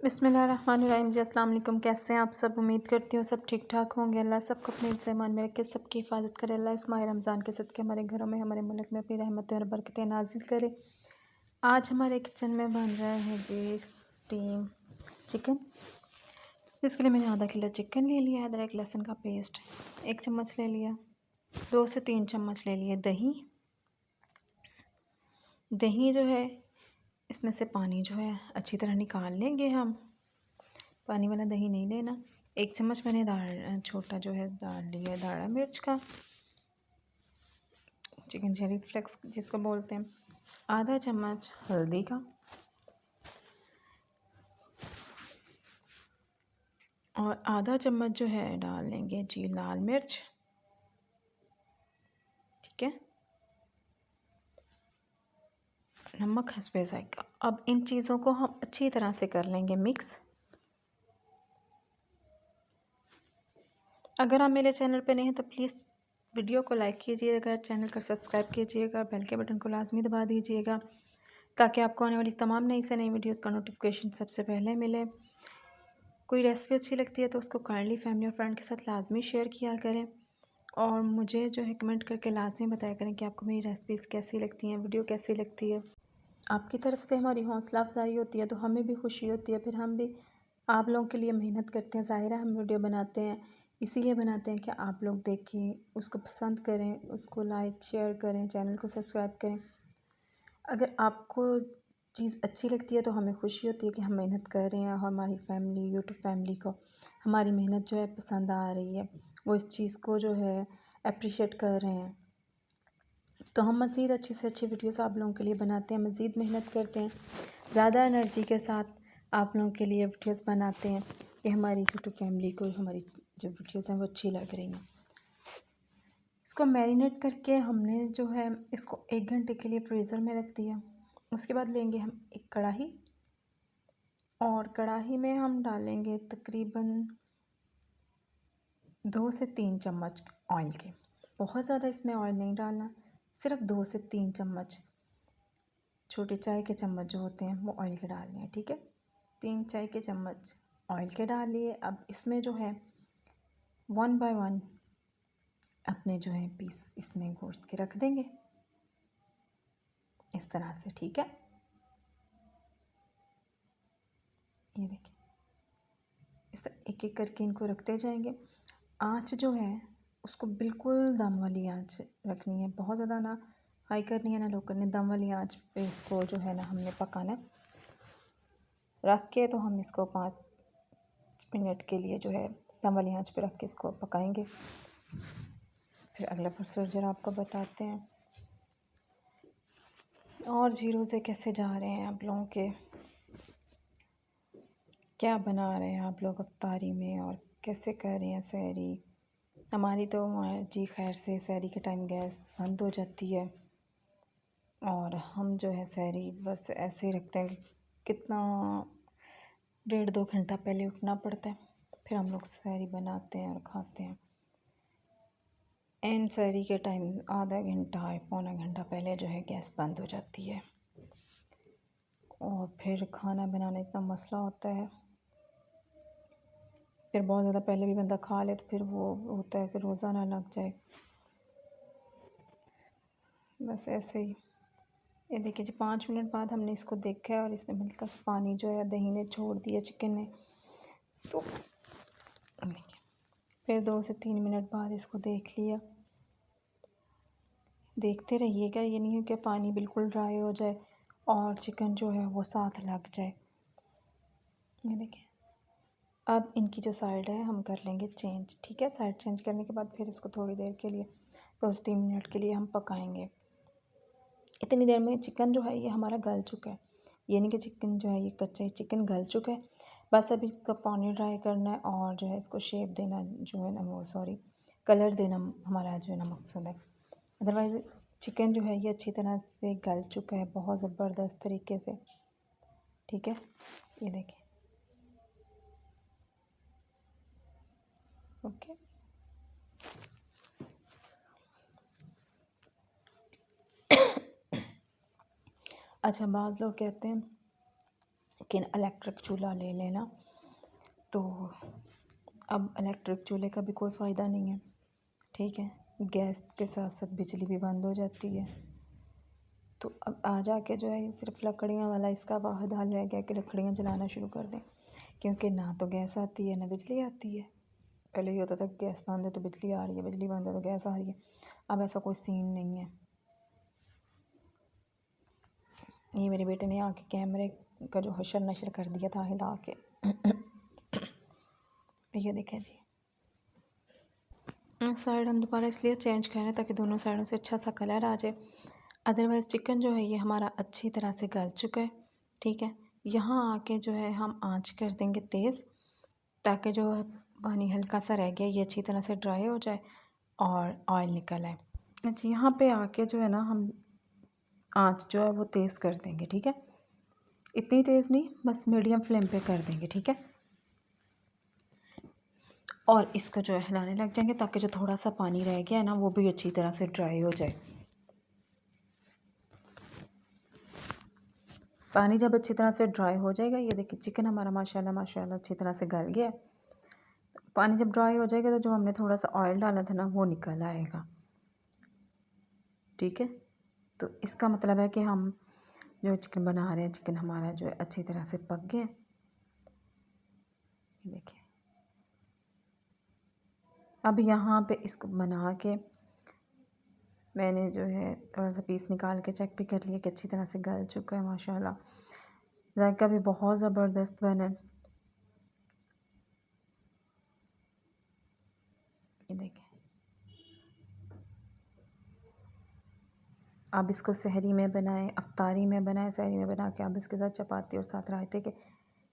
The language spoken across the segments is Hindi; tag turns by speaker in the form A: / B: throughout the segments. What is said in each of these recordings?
A: बिस्मिल्लाहिर्रहमानिर्रहीम जी। अस्सलाम वालेकुम। कैसे हैं आप सब? उम्मीद करती हूँ सब ठीक ठाक होंगे। अल्लाह सबको अपने हिफ्ज़ ईमान में रख के सबकी हिफाजत करे। अल्लाह इस माह रमज़ान के सदक़े हमारे घरों में, हमारे मुल्क में अपनी रहमतें और बरकतें नाज़िल करे। आज हमारे किचन में बन रहा है जी स्टीम चिकन। इसके लिए मैंने आधा किलो चिकन ले लिया, अदरक लहसुन का पेस्ट 1 चम्मच ले लिया, 2 से 3 चम्मच ले लिए दही। दही जो है इसमें से पानी जो है अच्छी तरह निकाल लेंगे हम। पानी वाला दही नहीं लेना। 1 चम्मच मैंने दाल छोटा जो है डाल लिया दाढ़ा मिर्च का, चिकन चिली फ्लेक्स जिसको बोलते हैं। आधा चम्मच हल्दी का और आधा चम्मच जो है डाल लेंगे जी लाल मिर्च। ठीक है, नमक हस्बे ज़ायक़ा। अब इन चीज़ों को हम अच्छी तरह से कर लेंगे मिक्स। अगर आप मेरे चैनल पे नए हैं तो प्लीज़ वीडियो को लाइक कीजिएगा, चैनल को सब्सक्राइब कीजिएगा, बेल के बटन को लाजमी दबा दीजिएगा ताकि आपको आने वाली तमाम नई से नई वीडियोस का नोटिफिकेशन सबसे पहले मिले। कोई रेसिपी अच्छी लगती है तो उसको काइंडली फैमिली और फ्रेंड के साथ लाजमी शेयर किया करें और मुझे जो है कमेंट करके लाजमी बताया करें कि आपको मेरी रेसिपीज़ कैसी लगती हैं, वीडियो कैसी लगती है। आपकी तरफ से हमारी हौसला अफजाई होती है तो हमें भी खुशी होती है, फिर हम भी आप लोगों के लिए मेहनत करते हैं। ज़ाहिर है हम वीडियो बनाते हैं इसीलिए बनाते हैं कि आप लोग देखें, उसको पसंद करें, उसको लाइक शेयर करें, चैनल को सब्सक्राइब करें। अगर आपको चीज़ अच्छी लगती है तो हमें खुशी होती है कि हम मेहनत कर रहे हैं और हमारी फैमिली यूट्यूब फैमिली को हमारी मेहनत जो है पसंद आ रही है, वो इस चीज़ को जो है अप्रिशिएट कर रहे हैं। तो हम मज़ीद अच्छी से अच्छी वीडियोस आप लोगों के लिए बनाते हैं, मज़ीद मेहनत करते हैं, ज़्यादा एनर्जी के साथ आप लोगों के लिए वीडियोस बनाते हैं कि हमारी यूट्यूब फैमिली को हमारी जो वीडियोस हैं वो अच्छी लग रही हैं। इसको मैरिनेट करके हमने जो है इसको 1 घंटे के लिए फ्रीज़र में रख दिया। उसके बाद लेंगे हम एक कढ़ाई और कढ़ाई में हम डालेंगे तकरीबन 2 से 3 चम्मच ऑयल के। बहुत ज़्यादा इसमें ऑयल नहीं डालना, सिर्फ 2 से 3 चम्मच छोटे चाय के चम्मच जो होते हैं वो ऑयल के डालने हैं। ठीक है, 3 चाय के चम्मच ऑयल के डाल लिए। अब इसमें जो है 1 बाय 1 अपने जो है पीस इसमें गोश्त के रख देंगे इस तरह से। ठीक है, ये देखिए इस एक एक करके इनको रखते जाएंगे। आँच जो है उसको बिल्कुल दम वाली आँच रखनी है, बहुत ज़्यादा ना हाई करनी है ना लो करनी, दम वाली आँच पे इसको जो है ना हमने पकाना रख के। तो हम इसको 5 मिनट के लिए जो है दम वाली आँच पे रख के इसको पकाएंगे। फिर अगला प्रोसीजर आपको बताते हैं। और जी रोज़े कैसे जा रहे हैं आप लोगों के, क्या बना रहे हैं आप लोग अफ्तारी में और कैसे कर रहे हैं सहरी? हमारी तो जी खैर से सहरी के टाइम गैस बंद हो जाती है और हम जो है सहरी बस ऐसे ही रखते हैं कि कितना 1.5-2 घंटा पहले उठना पड़ता है, फिर हम लोग सहरी बनाते हैं और खाते हैं। एंड सहरी के टाइम आधा घंटा पौना घंटा पहले जो है गैस बंद हो जाती है और फिर खाना बनाना इतना मसला होता है। फिर बहुत ज़्यादा पहले भी बंदा खा ले तो फिर वो होता है कि रोज़ा ना लग जाए। बस ऐसे ही ये देखिए जी 5 मिनट बाद हमने इसको देखा है और इसने हल्का सा पानी जो है दही ने छोड़ दिया चिकन ने। तो देखिए फिर 2 से 3 मिनट बाद इसको देख लिया। देखते रहिएगा, ये नहीं है कि पानी बिल्कुल ड्राई हो जाए और चिकन जो है वो साथ लग जाए। ये देखिए अब इनकी जो साइड है हम कर लेंगे चेंज। ठीक है, साइड चेंज करने के बाद फिर इसको थोड़ी देर के लिए 2 से 3 मिनट के लिए हम पकाएंगे। इतनी देर में चिकन जो है ये हमारा गल चुका है, ये नहीं कि चिकन जो है ये कच्चा है, चिकन गल चुका है। बस अभी इसका पानी ड्राई करना है और जो है इसको शेप देना जो है ना वो कलर देना हमारा जो है ना मकसद है। अदरवाइज़ चिकन जो है ये अच्छी तरह से गल चुका है बहुत ज़बरदस्त तरीके से। ठीक है, ये देखिए ओके। अच्छा, बाज़ लोग कहते हैं लेकिन इलेक्ट्रिक चूल्हा ले लेना। तो अब इलेक्ट्रिक चूल्हे का भी कोई फ़ायदा नहीं है, ठीक है। गैस के साथ साथ बिजली भी बंद हो जाती है। तो अब आ जाके जो है सिर्फ लकड़ियाँ वाला इसका वाहिद हाल रह गया कि लकड़ियाँ जलाना शुरू कर दें, क्योंकि ना तो गैस आती है ना बिजली आती है। पहले ये होता था गैस बंद है तो बिजली आ रही है, बिजली बंद है तो गैस आ रही है। अब ऐसा कोई सीन नहीं है। ये मेरे बेटे ने आके कैमरे का जो हशर नशर कर दिया था हिला के। ये देखें जी, साइड हम दोबारा इसलिए चेंज कर रहे हैं ताकि दोनों साइडों से अच्छा सा कलर आ जाए। अदरवाइज़ चिकन जो है ये हमारा अच्छी तरह से गल चुका है, ठीक है। यहाँ आके जो है हम आंच कर देंगे तेज़, ताकि जो है पानी हल्का सा रह गया ये अच्छी तरह से ड्राई हो जाए और ऑयल निकल आए। अच्छा, यहाँ पे आके जो है ना हम आंच जो है वो तेज़ कर देंगे, ठीक है। इतनी तेज़ नहीं, बस मीडियम फ्लेम पे कर देंगे, ठीक है। और इसको जो है हिलाने लग जाएंगे ताकि जो थोड़ा सा पानी रह गया है ना वो भी अच्छी तरह से ड्राई हो जाए। पानी जब अच्छी तरह से ड्राई हो जाएगा, ये देखिए चिकन हमारा माशाल्लाह माशाल्लाह अच्छी तरह से गल गया। पानी जब ड्राई हो जाएगा तो जो हमने थोड़ा सा ऑयल डाला था ना वो निकल आएगा, ठीक है। तो इसका मतलब है कि हम जो चिकन बना रहे हैं, चिकन हमारा जो है अच्छी तरह से पक गया। देखिए अब यहाँ पे इसको बना के मैंने जो है थोड़ा सा पीस निकाल के चेक भी कर लिया कि अच्छी तरह से गल चुका है माशाल्लाह। जायका भी बहुत ज़बरदस्त बना। ये देखें, आप इसको सहरी में बनाएं, अफ्तारी में बनाएं, सहरी में बना के आप इसके साथ चपाती और साथ रायते के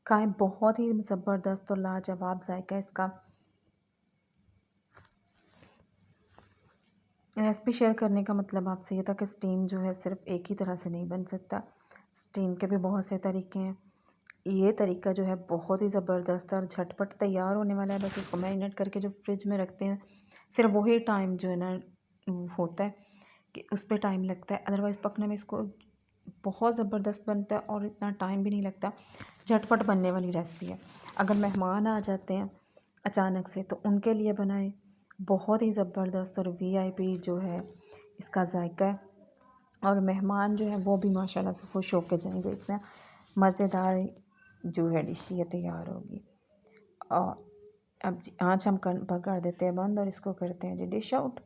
A: खाएं। बहुत ही ज़बरदस्त और लाजवाब जायका है इसका। रेसिपी शेयर करने का मतलब आपसे ये था कि स्टीम जो है सिर्फ एक ही तरह से नहीं बन सकता, स्टीम के भी बहुत से तरीके हैं। ये तरीका जो है बहुत ही ज़बरदस्त और झटपट तैयार होने वाला है। बस इसको मैरिनेट करके जो फ्रिज में रखते हैं, सिर्फ वही टाइम जो है ना होता है कि उस पर टाइम लगता है। अदरवाइज़ पकने में इसको बहुत ज़बरदस्त बनता है और इतना टाइम भी नहीं लगता। झटपट बनने वाली रेसिपी है। अगर मेहमान आ जाते हैं अचानक से तो उनके लिए बनाएं। बहुत ही ज़बरदस्त और वीआईपी जो है इसका जायका है, और मेहमान जो है वो भी माशाल्लाह से खुश होकर जाएंगे। इतना मज़ेदार जो है डिश ये तैयार होगी। और अब जी आँच हम कर देते हैं बंद और इसको करते हैं जी डिश आउट।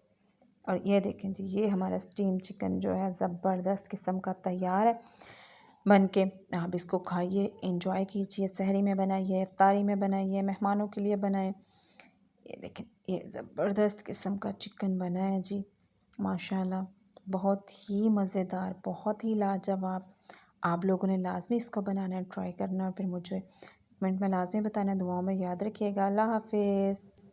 A: और ये देखें जी, ये हमारा स्टीम चिकन जो है ज़बरदस्त किस्म का तैयार है बन के। आप इसको खाइए, इंजॉय कीजिए, सहरी में बनाइए, इफ्तारी में बनाइए, मेहमानों के लिए बनाएं। ये देखें, ये ज़बरदस्त किस्म का चिकन बना है जी माशाल्लाह। बहुत ही मज़ेदार, बहुत ही लाजवाब। आप लोगों ने लाजमी इसको बनाना है, ट्राई करना, और फिर मुझे कमेंट में लाजमी बताना। दुआओं में याद रखिएगा। अल्लाह हाफिज़।